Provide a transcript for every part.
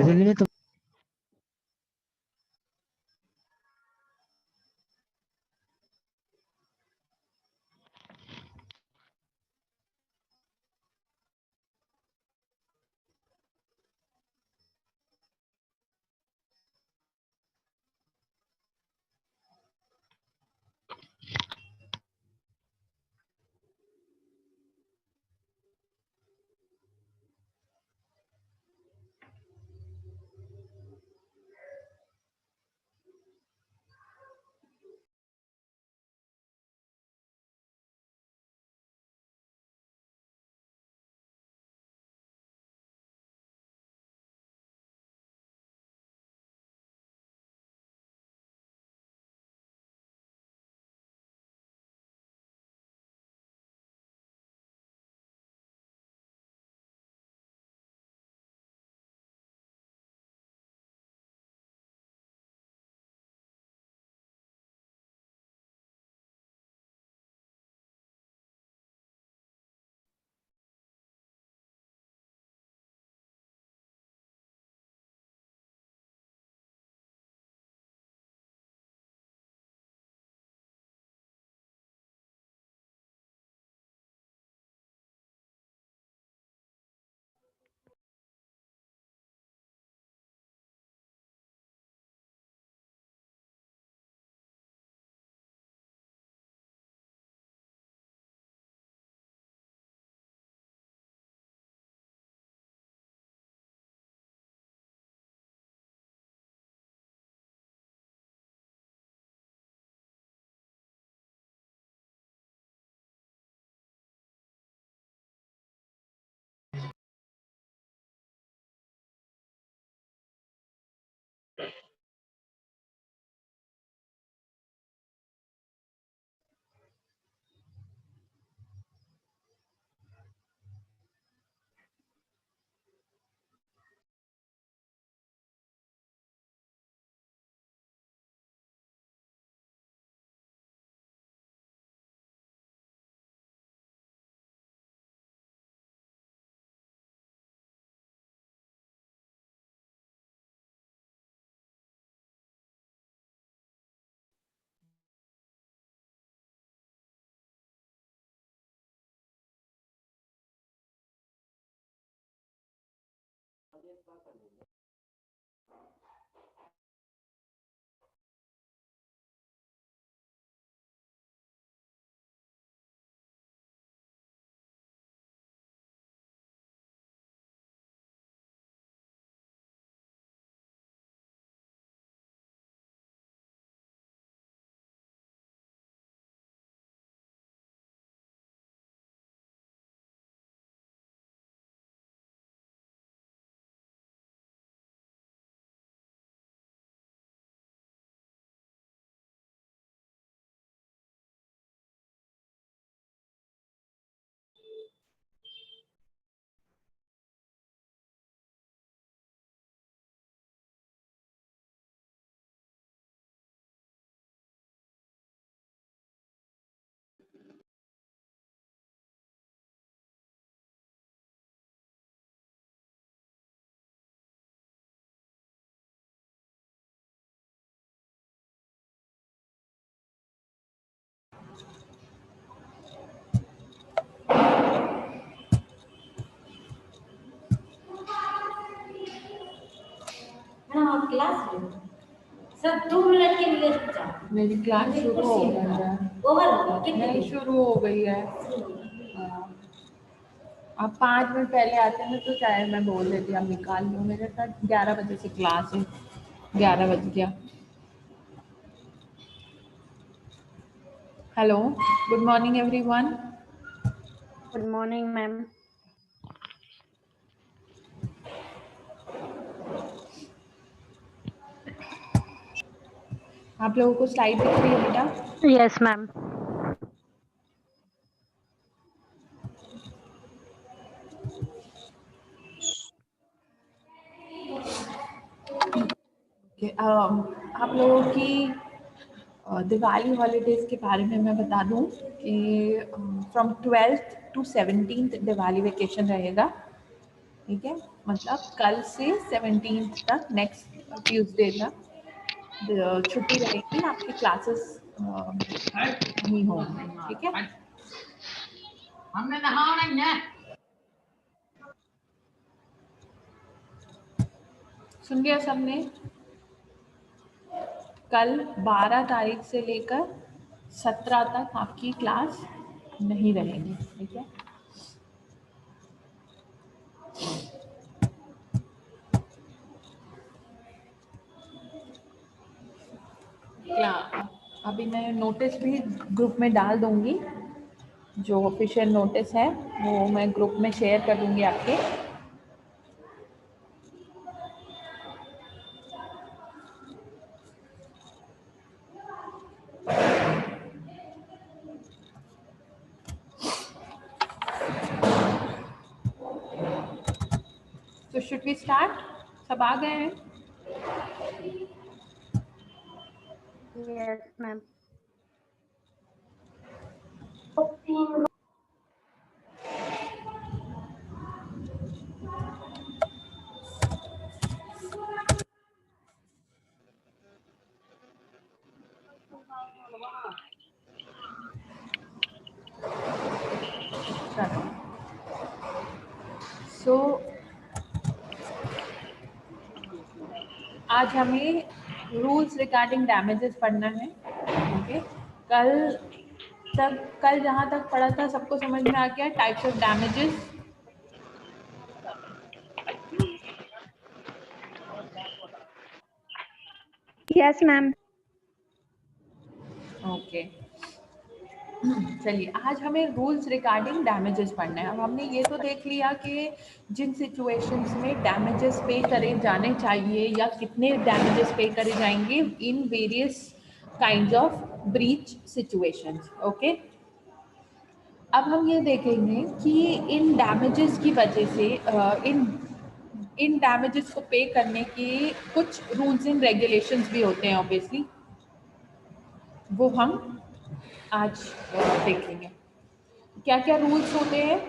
दिल्ली तो class sir 2 minute के लिए रुक जाओ। मेरी क्लास शुरू हो गई है। नहीं शुरू हो गई है। आप 5 मिनट पहले आते हैं तो चाहे मैं बोल देती, आप निकाल लो। मेरे साथ 11 बजे से क्लास है। 11 बज गया। Hello, good morning everyone. Good morning ma'am. आप लोगों को स्लाइड दिख रही है बेटा? Yes ma'am. आप लोगों की दिवाली हॉलीडेज के बारे में मैं बता दूं कि from 12th to 17th Diwali vacation रहेगा। ठीक है, मतलब कल से 17 तक, नेक्स्ट ट्यूसडे तक छुट्टी रहेगी, आपकी क्लासेस नहीं होंगी, ठीक है। हमने नहाना ही है। सुन लिया सबने? कल 12 तारीख से लेकर 17 तक आपकी क्लास नहीं रहेगी, ठीक है। क्या अभी मैं नोटिस भी ग्रुप में डाल दूंगी, जो ऑफिशियल नोटिस है वो मैं ग्रुप में शेयर कर दूंगी आपके। तो शुड वी स्टार्ट? सब आ गए हैं? Yes, ma'am. सो आज हमें रूल्स रिगार्डिंग डैमेजेस पढ़ना है, ओके। कल जहाँ तक पढ़ा था सबको समझ में आ गया types of damages? Yes, ma'am. Okay, चलिए आज हमें रूल्स रिगार्डिंग डैमेजेस पढ़ना है। अब हमने ये तो देख लिया कि जिन सिचुएशंस में डैमेजेस पे करे जाने चाहिए या कितने डैमेजेस पे करे जाएंगे in various kinds of breach situations, okay. अब हम ये देखेंगे कि इन डैमेजेस की वजह से इन डैमेजेस को पे करने के कुछ रूल्स एंड रेगुलेशंस भी होते हैं ऑब्वियसली, वो हम आज देखेंगे। क्या क्या रूल्स होते हैं?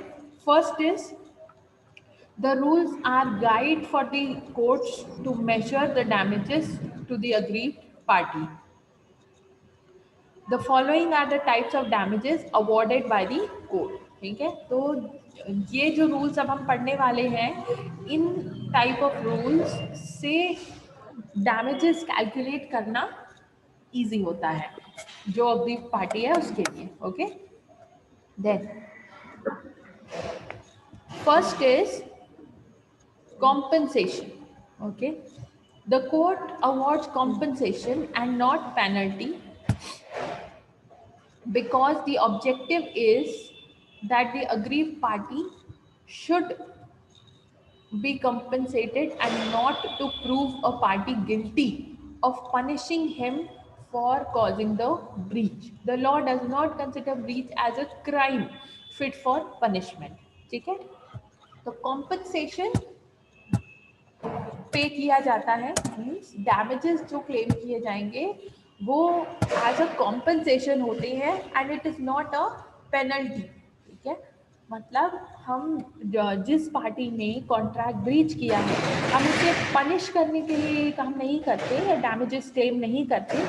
First is the rules are guide for the courts to measure the damages to the agreed party. The following are the types of damages awarded by the court, ठीक है। तो ये जो रूल्स अब हम पढ़ने वाले हैं, इन टाइप ऑफ रूल्स से डैमेजेस कैलकुलेट करना इजी होता है जो अग्रीड पार्टी है उसके लिए, okay. Then first is compensation, okay. The court awards compensation and not penalty because the objective is that the aggrieved party should be compensated and not to prove a party guilty of punishing him for causing the breach. The law does not consider breach as a crime fit for punishment, ठीक है। तो compensation पे किया जाता है, means damages जो claim किए जाएंगे वो एज अ कॉम्पनसेशन होते हैं and it is not a penalty, ठीक है। मतलब हम जिस पार्टी ने कॉन्ट्रैक्ट ब्रीच किया है हम उसे पनिश करने के लिए काम नहीं करते या डैमेजेस क्लेम नहीं करते।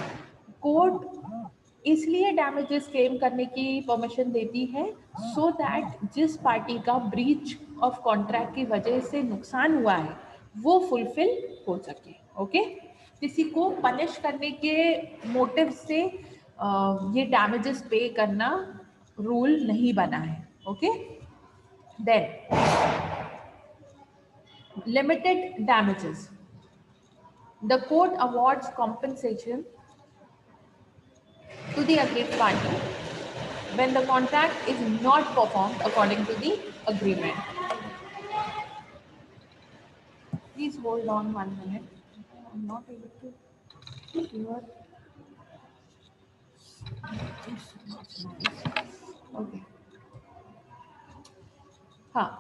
कोर्ट इसलिए डैमेजेस क्लेम करने की परमिशन देती है सो दैट जिस पार्टी का ब्रीच ऑफ कॉन्ट्रैक्ट की वजह से नुकसान हुआ है वो फुलफिल हो सके, ओके। किसी को पनिश करने के मोटिव से ये डैमेजेस पे करना रूल नहीं बना है, okay. Then limited damages, the court awards compensation to the aggrieved party when the contract is not performed according to the agreement. Please hold on 1 minute. I'm not able to hear. Okay.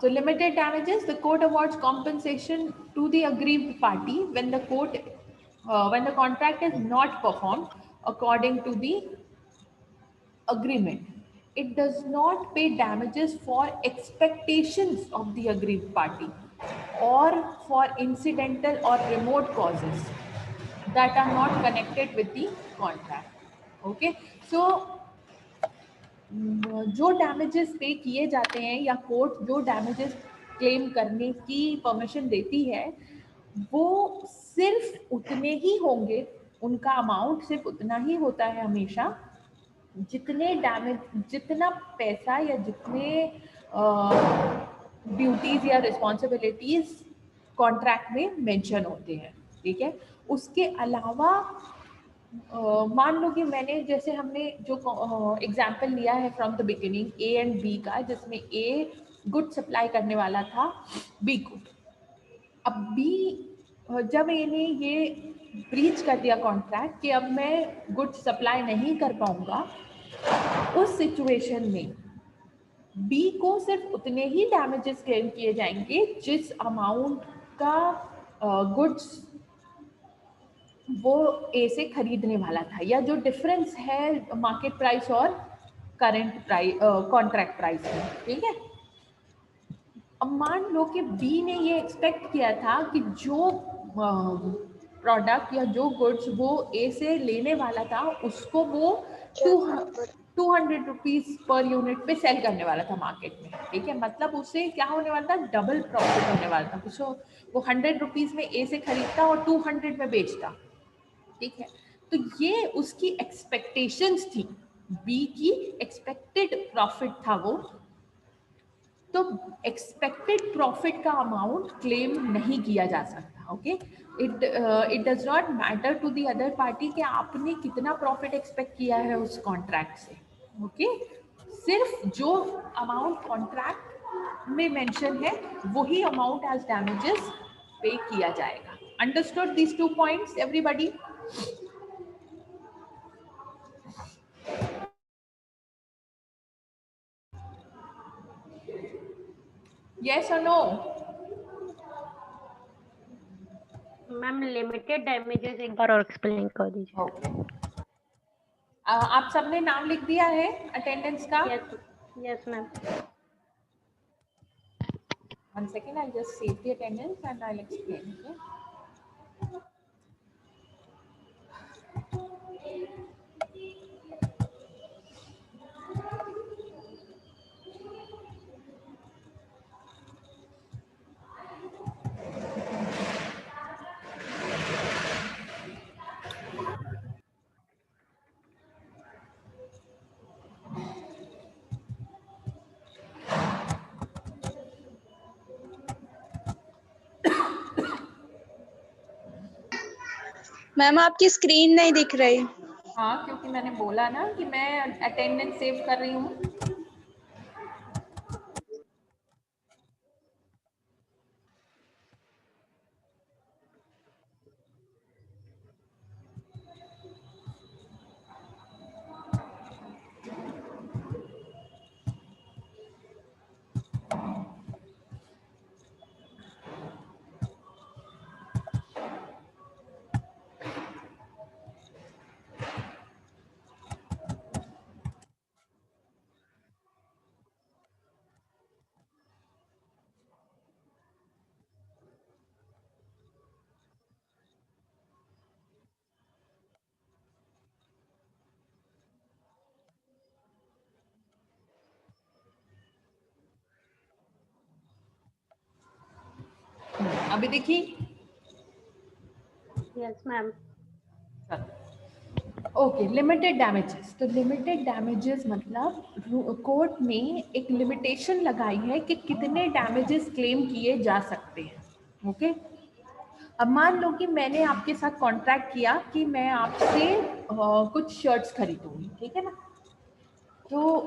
So limited damages, the court awards compensation to the aggrieved party when the contract is not performed according to the agreement. It does not pay damages for expectations of the aggrieved party. or for incidental or remote causes that are not connected with the contract. Okay, so जो damages पे किए जाते हैं या court जो damages claim करने की permission देती है वो सिर्फ उतने ही होंगे, उनका अमाउंट सिर्फ उतना ही होता है हमेशा जितने डैमेज, जितना पैसा या जितने ड्यूटीज या रिस्पॉन्सिबिलिटीज कॉन्ट्रैक्ट में मेंशन होते हैं, ठीक है। उसके अलावा मान लो कि मैंने जैसे हमने जो एग्जाम्पल लिया है from the beginning A and B का, जिसमें ए गुड सप्लाई करने वाला था बी को। अब बी जब ए ने ये ब्रीच कर दिया कॉन्ट्रैक्ट कि अब मैं गुड सप्लाई नहीं कर पाऊंगा, उस सिचुएशन में बी को सिर्फ उतने ही डैमेजेस क्लेम किए जाएंगे जिस अमाउंट का गुड्स वो ए से खरीदने वाला था, या जो डिफरेंस है मार्केट प्राइस और करंट प्राइस कॉन्ट्रैक्ट प्राइस में, ठीक है। अब मान लो कि बी ने ये एक्सपेक्ट किया था कि जो प्रोडक्ट या जो गुड्स वो ए से लेने वाला था उसको वो 200 रुपीज पर यूनिट पे सेल करने वाला था मार्केट में, ठीक है। मतलब उससे क्या होने वाला था, डबल प्रॉफिट होने वाला था। कुछ वो 100 रुपीज में ए से खरीदता और 200 में बेचता, ठीक है। तो ये उसकी एक्सपेक्टेशंस थी, बी की एक्सपेक्टेड प्रॉफिट था वो। तो एक्सपेक्टेड प्रॉफिट का अमाउंट क्लेम नहीं किया जा सकता, okay. It does not matter to the other party कि आपने कितना प्रॉफिट एक्सपेक्ट किया है उस कॉन्ट्रैक्ट से, ओके। सिर्फ जो अमाउंट कॉन्ट्रैक्ट में मेंशन है वही अमाउंट एज डैमेजेस पे किया जाएगा। Understood these 2 points everybody? Yes or no? Ma'am limited damages एक बार और एक्सप्लेन कर दीजिए। Okay. आप सबने नाम लिख दिया है अटेंडेंस का? Yes ma'am. One second, I'll just save the attendance and I'll explain. Okay? Ma'am आपकी स्क्रीन नहीं दिख रही। हाँ, क्योंकि मैंने बोला ना कि मैं अटेंडेंस सेव कर रही हूँ। अभी देखिए। Yes ma'am. Okay, limited damages. तो लिमिटेड डैमेजेस मतलब कोर्ट ने एक लिमिटेशन लगाई है कि कितने डैमेजेस क्लेम किए जा सकते हैं, ओके। अब मान लो कि मैंने आपके साथ कॉन्ट्रैक्ट किया कि मैं आपसे कुछ शर्ट्स खरीदूंगी, ठीक है ना। तो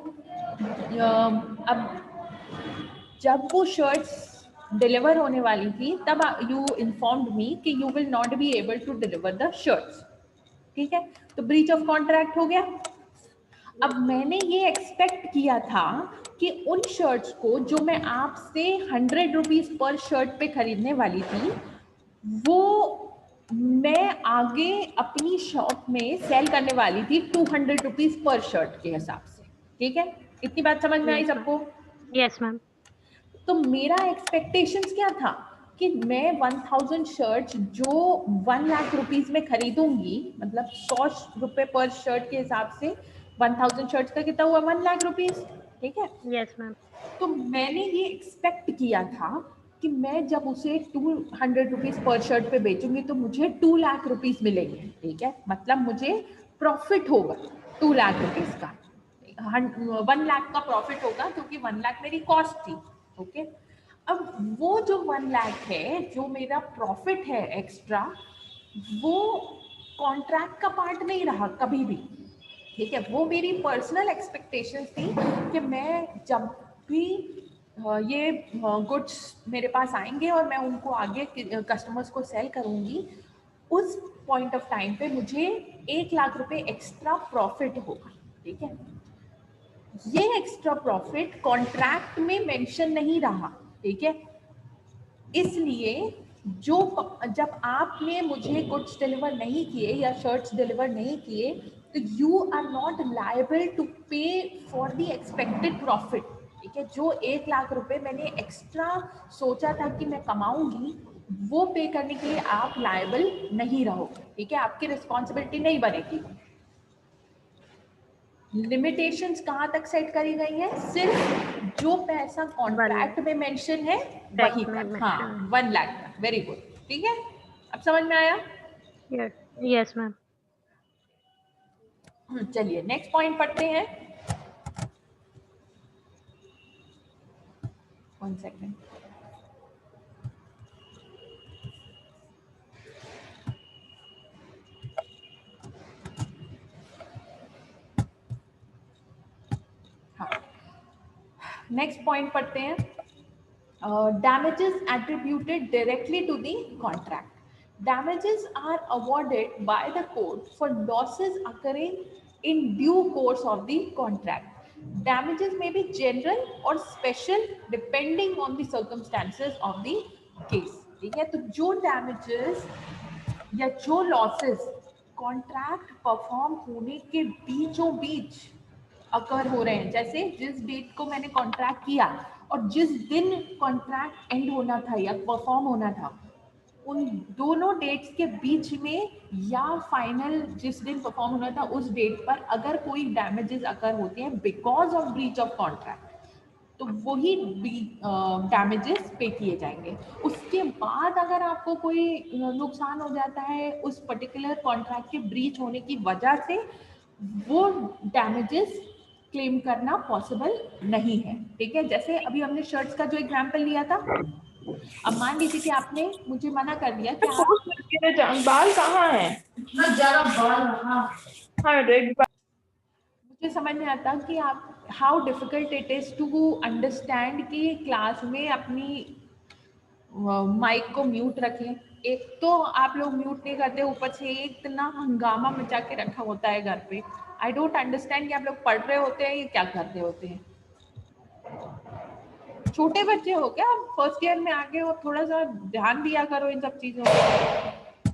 अब जब वो शर्ट्स डिलीवर होने वाली थी तब यू इन्फॉर्म्ड मी कि you will not be able to deliver the shirts, ठीक है। तो ब्रीच ऑफ कॉन्ट्रैक्ट हो गया। अब मैंने ये एक्सपेक्ट किया था कि उन शर्ट्स को जो मैं आपसे 100 रुपीज पर शर्ट पे खरीदने वाली थी वो मैं आगे अपनी शॉप में सेल करने वाली थी 200 रुपीज पर शर्ट के हिसाब से, ठीक है। इतनी बात समझ में आई सबको? Yes ma'am. तो मेरा एक्सपेक्टेशंस क्या था कि मैं 1000 शर्ट जो 1 लाख रुपीस में खरीदूंगी, मतलब 100 रुपए पर शर्ट के हिसाब से 1000 शर्ट का कितना हुआ, 1 लाख रुपीस, ठीक है। Yes ma'am. तो मैंने ये एक्सपेक्ट किया था कि मैं जब उसे 200 रुपीज पर शर्ट पे बेचूंगी तो मुझे 2 लाख रुपीस मिलेंगे, ठीक है, मतलब मुझे प्रॉफिट होगा 2 लाख रुपीस का, 1 लाख का प्रॉफिट होगा क्योंकि 1 लाख मेरी कॉस्ट थी, ओके। अब वो जो 1 लाख है, जो मेरा प्रॉफिट है एक्स्ट्रा, वो कॉन्ट्रैक्ट का पार्ट नहीं रहा कभी भी, ठीक है। वो मेरी पर्सनल एक्सपेक्टेशंस थी कि मैं जब भी ये गुड्स मेरे पास आएंगे और मैं उनको आगे कस्टमर्स को सेल करूंगी, उस पॉइंट ऑफ टाइम पे मुझे 1 लाख रुपए एक्स्ट्रा प्रॉफिट होगा, ठीक है। ये एक्स्ट्रा प्रॉफिट कॉन्ट्रैक्ट में मेंशन नहीं रहा, ठीक है। इसलिए जब आपने मुझे गुड्स डिलीवर नहीं किए या शर्ट्स डिलीवर नहीं किए, तो you are not liable to pay for the expected profit, ठीक है। जो 1 लाख रुपए मैंने एक्स्ट्रा सोचा था कि मैं कमाऊंगी, वो पे करने के लिए आप लायबल नहीं रहोगे, ठीक है, आपकी रिस्पॉन्सिबिलिटी नहीं बनेगी। लिमिटेशंस कहाँ तक सेट करी गई है, सिर्फ जो पैसा कॉन्ट्रैक्ट में मेंशन है वही तक, हाँ 1 लाख तक, वेरी गुड, ठीक है, अब समझ में आया। Yes yes ma'am. चलिए नेक्स्ट पॉइंट पढ़ते हैं, 1 सेकेंड। हाँ, नेक्स्ट पॉइंट पढ़ते हैं, damages attributed directly to the contract. Damages are awarded by the court for losses occurring in due course of the contract. Damages may be general or special depending on the circumstances of the case, ठीक है। तो जो damages या जो losses contract perform होने के बीचों बीच अकर हो रहे हैं, जैसे जिस डेट को मैंने कॉन्ट्रैक्ट किया और जिस दिन कॉन्ट्रैक्ट एंड होना था या परफॉर्म होना था, उन दोनों डेट्स के बीच में या फाइनल जिस दिन परफॉर्म होना था उस डेट पर अगर कोई डैमेजेस अकर होते हैं because of breach of contract, तो वही डैमेजेस पे किए जाएंगे। उसके बाद अगर आपको कोई नुकसान हो जाता है उस पर्टिकुलर कॉन्ट्रैक्ट के ब्रीच होने की वजह से, वो डैमेजेस क्लेम करना पॉसिबल नहीं है, ठीक है। जैसे अभी हमने शर्ट्स का जो एग्जांपल लिया था, अब मान लीजिए कि आपने मुझे मना कर दिया कि आप बाल कहाँ है, मुझे समझ में आता कि आप how difficult it is to understand कि क्लास में अपनी माइक को म्यूट रखें। एक तो आप लोग म्यूट नहीं करते, ऊपर से इतना हंगामा मचा के रखा होता है घर पे। आई डोंट अंडरस्टैंड कि आप लोग पढ़ रहे होते हैं या क्या कर रहे होते हैं। छोटे बच्चे हो क्या, फर्स्ट ईयर में आगे हो, थोड़ा सा ध्यान दिया करो इन सब चीजों पे।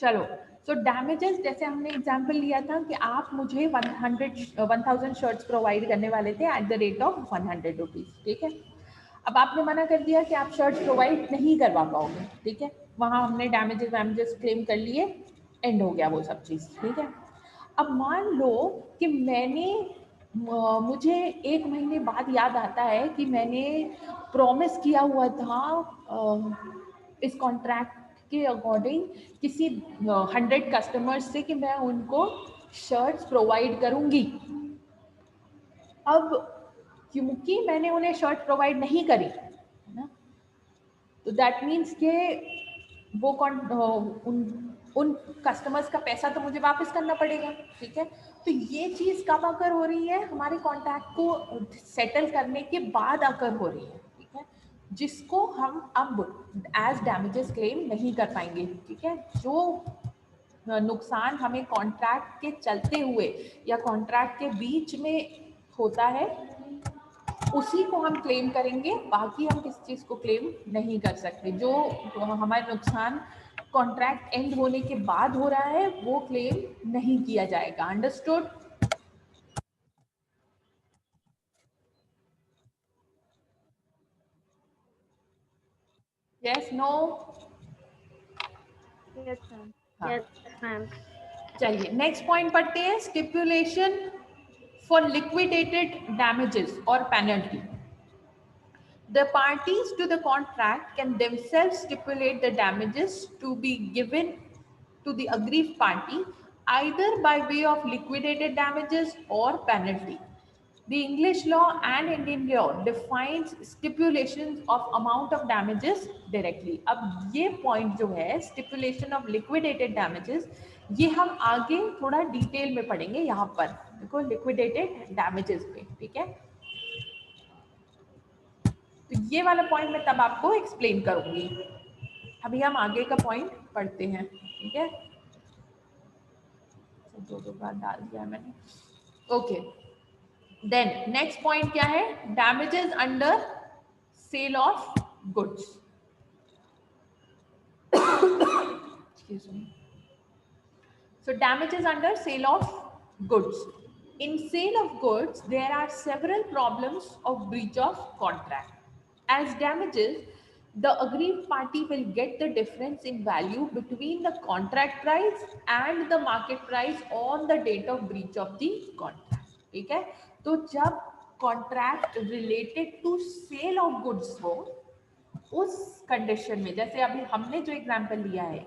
चलो, सो डैमेजेस जैसे हमने एग्जांपल लिया था कि आप मुझे 1000 शर्ट्स प्रोवाइड करने वाले थे at the rate of 100 rupees, ठीक है। अब आपने मना कर दिया कि आप शर्ट्स प्रोवाइड नहीं करवा पाओगे, ठीक है। वहां हमने डैमेजेस क्लेम कर लिए, एंड हो गया वो सब चीज़, ठीक है। अब मान लो कि मुझे 1 महीने बाद याद आता है कि मैंने प्रॉमिस किया हुआ था इस कॉन्ट्रैक्ट के अकॉर्डिंग किसी 100 कस्टमर्स से कि मैं उनको शर्ट्स प्रोवाइड करूंगी। अब क्योंकि मैंने उन्हें शर्ट प्रोवाइड नहीं करी ना, तो दैट मीन्स के वो उन कस्टमर्स का पैसा तो मुझे वापस करना पड़ेगा, ठीक है। तो ये चीज़ कब अकर हो रही है, हमारे कॉन्ट्रैक्ट को सेटल करने के बाद अकर हो रही है, ठीक है, जिसको हम अब एज डैमेजेस क्लेम नहीं कर पाएंगे, ठीक है। जो नुकसान हमें कॉन्ट्रैक्ट के चलते हुए या कॉन्ट्रैक्ट के बीच में होता है उसी को हम क्लेम करेंगे, बाकी हम किसी चीज़ को क्लेम नहीं कर सकते। जो हमारे नुकसान कॉन्ट्रैक्ट एंड होने के बाद हो रहा है वो क्लेम नहीं किया जाएगा। Understood? Yes no? Yes, ma'am. हाँ, Yes, ma'am. चलिए नेक्स्ट पॉइंट पढ़ते हैं, स्टिपुलेशन फॉर लिक्विडेटेड डैमेजेस और penalty. The parties to the contract can themselves stipulate the damages to be given to the aggrieved party either by way of liquidated damages or penalty. The English law and Indian law defines stipulations of amount of damages directly. अब ये point जो है stipulation of liquidated damages, ये हम आगे थोड़ा detail में पढ़ेंगे. यहाँ पर देखो liquidated damages पे, ठीक है. तो ये वाला पॉइंट मैं तब आपको एक्सप्लेन करूंगी. अभी हम आगे का पॉइंट पढ़ते हैं, ठीक है. दो बार डाल दिया मैंने. ओके, देन नेक्स्ट पॉइंट क्या है, damages under sale of goods. Excuse me. So damages under sale of goods. In sale of goods, there are several problems of breach of contract. As damages, the aggrieved party will get the difference in value between the contract price and the market price on the date of breach of the contract. ठीक है. तो जब contract related to sale of goods हो, उस condition में, जैसे अभी हमने जो एग्जांपल लिया है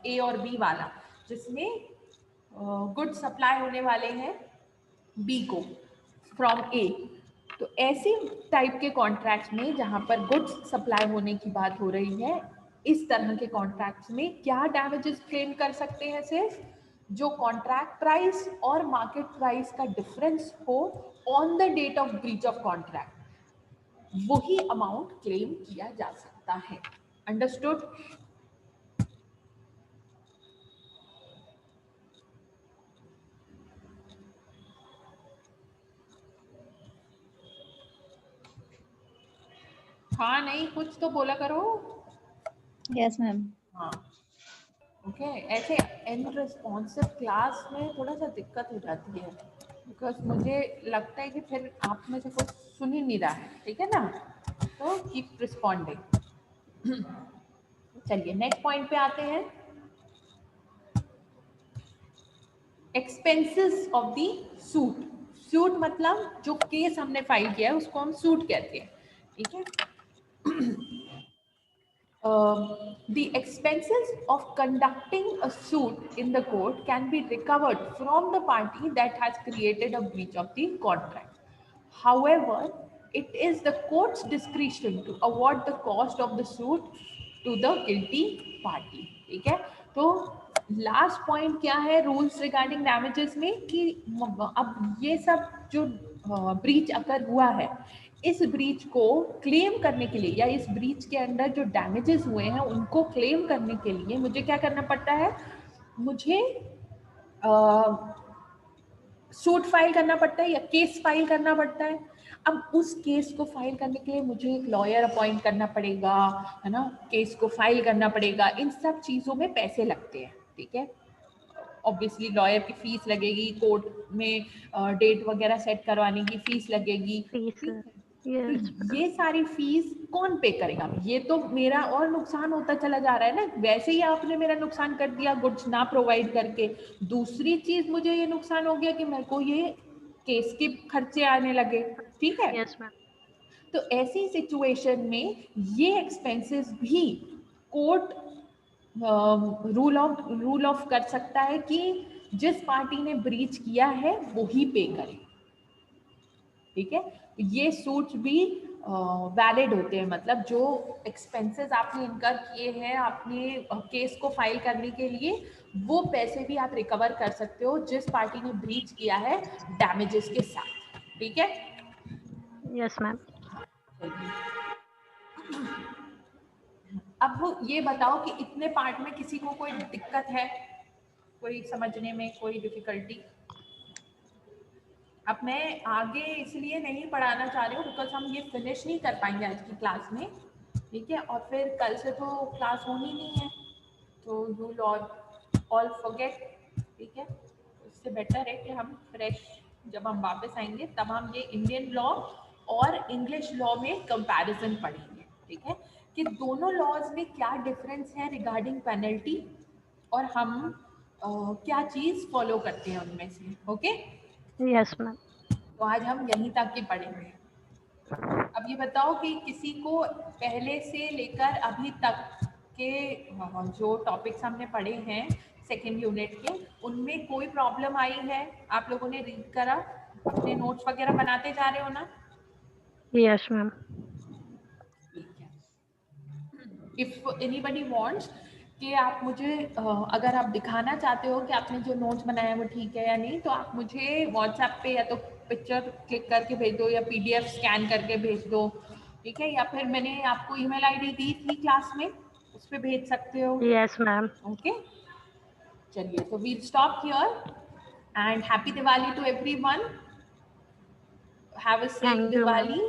A और B वाला, जिसमें गुड्स सप्लाई होने वाले हैं B को फ्रॉम A, तो ऐसी टाइप के कॉन्ट्रैक्ट्स में जहां पर गुड्स सप्लाई होने की बात हो रही है, इस तरह के कॉन्ट्रैक्ट्स में क्या डैमेजेस क्लेम कर सकते हैं? सिर्फ जो कॉन्ट्रैक्ट प्राइस और मार्केट प्राइस का डिफरेंस हो on the date of breach of contract, वही अमाउंट क्लेम किया जा सकता है. अंडरस्टूड? हाँ नहीं, कुछ तो बोला करो. Yes ma'am. हाँ, ओके. ऐसे अनरिस्पॉन्सिव क्लास में थोड़ा सा दिक्कत हो जाती है, बिकॉज मुझे लगता है कि फिर आप में से कुछ सुन ही नहीं रहा है, ठीक है ना. तो कीप रिस्पॉन्डिंग. चलिए नेक्स्ट पॉइंट पे आते हैं. Expenses of the suit. Suit मतलब जो केस हमने फाइल किया है उसको हम सूट कहते हैं, ठीक है. The expenses of conducting a suit in the court can be recovered from the party that has created a breach of the contract. However, it is the court's discretion to award the cost of the suit to the guilty party. ठीक है. तो last point क्या है rules regarding damages में, कि अब ये सब जो ब्रीच अगर हुआ है, इस ब्रीच को क्लेम करने के लिए या इस ब्रीच के अंडर जो डैमेजेस हुए हैं उनको क्लेम करने के लिए मुझे क्या करना पड़ता है? मुझे सूट फाइल करना पड़ता है या केस फाइल करना पड़ता है. अब उस केस को फाइल करने के लिए मुझे एक लॉयर अपॉइंट करना पड़ेगा, है ना. केस को फाइल करना पड़ेगा, इन सब चीज़ों में पैसे लगते हैं, ठीक है. ऑब्वियसली लॉयर की फीस लगेगी, कोर्ट में डेट वगैरह सेट करवाने की फीस लगेगी. तो ये सारी फीस कौन पे करेगा? ये तो मेरा और नुकसान होता चला जा रहा है ना. वैसे ही आपने मेरा नुकसान कर दिया गुड्स ना प्रोवाइड करके. दूसरी चीज मुझे ये नुकसान हो गया कि मेरे को ये केस के खर्चे आने लगे, ठीक है. Yes, ma'am. तो ऐसी सिचुएशन में ये एक्सपेंसेस भी कोर्ट रूल ऑफ कर सकता है कि जिस पार्टी ने ब्रीच किया है वो ही पे करे, ठीक है. ये सूट्स भी वैलिड होते हैं, मतलब जो एक्सपेंसेस आपने इनकर किए हैं आपने केस को फाइल करने के लिए, वो पैसे भी आप रिकवर कर सकते हो जिस पार्टी ने ब्रीच किया है डैमेजेस के साथ, ठीक है. Yes, ma'am. अब ये बताओ कि इतने पार्ट में किसी को कोई दिक्कत है, कोई समझने में कोई डिफिकल्टी? अब मैं आगे इसलिए नहीं पढ़ाना चाह रही हूँ बिकॉज हम ये फिनिश नहीं कर पाएंगे आज की क्लास में, ठीक है. और फिर कल से तो क्लास होनी नहीं है, तो यू ऑल फॉरगेट, ठीक है. इससे बेटर है कि हम फ्रेश जब हम वापस आएंगे तब हम ये इंडियन लॉ और इंग्लिश लॉ में कंपैरिजन पढ़ेंगे, ठीक है, कि दोनों लॉज में क्या डिफरेंस है रिगार्डिंग पेनल्टी और हम क्या चीज़ फॉलो करते हैं उनमें से। Okay, yes ma'am. तो आज हम यहीं तक के पढ़ेंगे। अब ये बताओ कि किसी को पहले से लेकर अभी तक के जो टॉपिक्स हमने पढ़े हैं सेकेंड यूनिट के, उनमें कोई प्रॉब्लम आई है? आप लोगों ने रीड करा, अपने नोट्स वगैरह बनाते जा रहे हो ना? Yes ma'am. If anybody wants कि आप मुझे अगर आप दिखाना चाहते हो कि आपने जो नोट्स बनाया है वो ठीक है या नहीं, तो आप मुझे व्हाट्सएप पे या तो पिक्चर क्लिक करके भेज दो या पीडीएफ स्कैन करके भेज दो, ठीक है? या फिर मैंने आपको ईमेल आईडी दी थी क्लास में, उस पर भेज सकते हो। Yes ma'am. ओके, चलिए, तो we'll stop here and happy Diwali to everyone. Have a safe Thank you, ma'am. Diwali.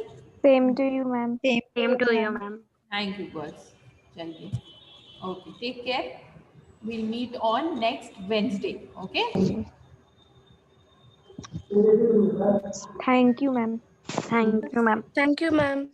Same to you, ma'am. Same to you, ma'am. Thank you girls. चलिए, okay, take care, we'll meet on next Wednesday. Okay, Thank you, ma'am. Thank you, ma'am. Thank you, ma'am.